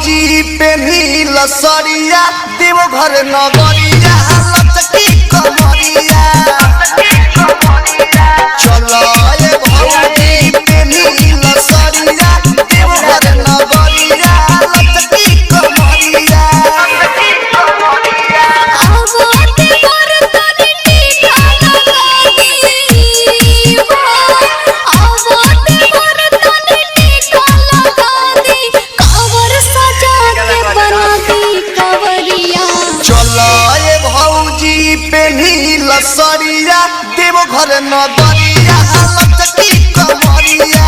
भौजी पे नील सरिया देवघर नगरिया लचकी कमरिया चलो ये भौजी पे नील सरिया देवघर नगरिया लचकी कमरिया सरिया देवघर नगरिया लचकी कमरिया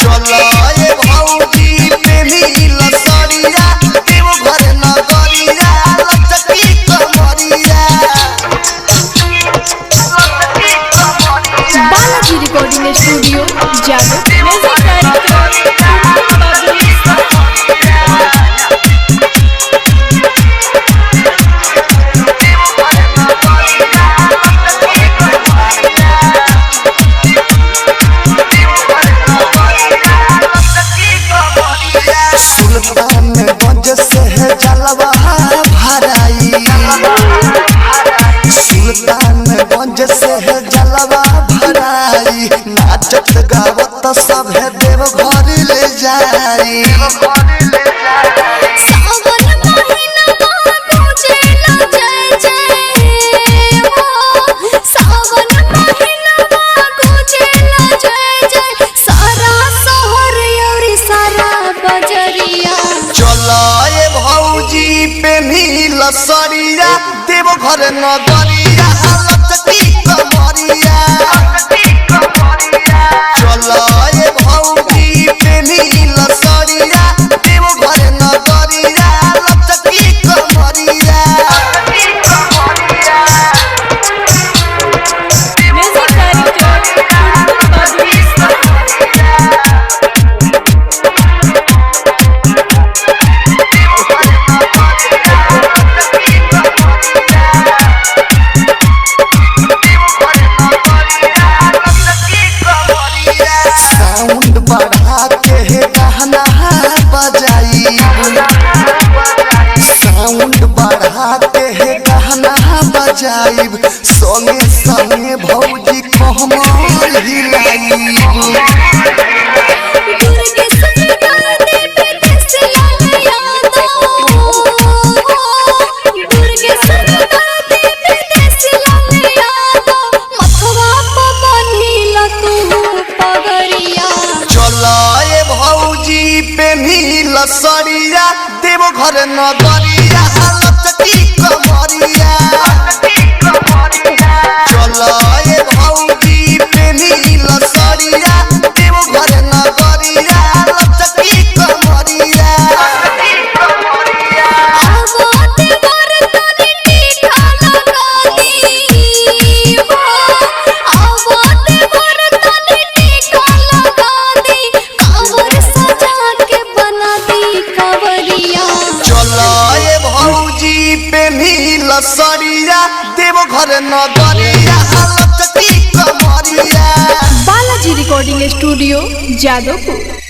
चलो ये भौजी पे नील सरिया देवघर नगरिया लचकी कमरिया। बालाजी रिकॉर्डिंग स्टूडियो जादव सुल्तानगंज से जलवा भराई नाचत गावत सब देवघर ले जाई पे नील सरिया देवघर नगरिया लचकी कमरिया चलो ये भौजी पे नील सरिया देवघर नगरिया लचकी कमरिया। जाइब संगे संगे भौजी कहमर हिलाइब चलो ये भौजी पे नील सरिया देवघर नगरिया लचकी कमरिया चलो ये भौजी पे नील सरिया देवघर नगरिया लचकी कमरिया। पे नील सरिया देवघर नगरिया लचकी कमरिया। Balaji recording studio Jadavpur.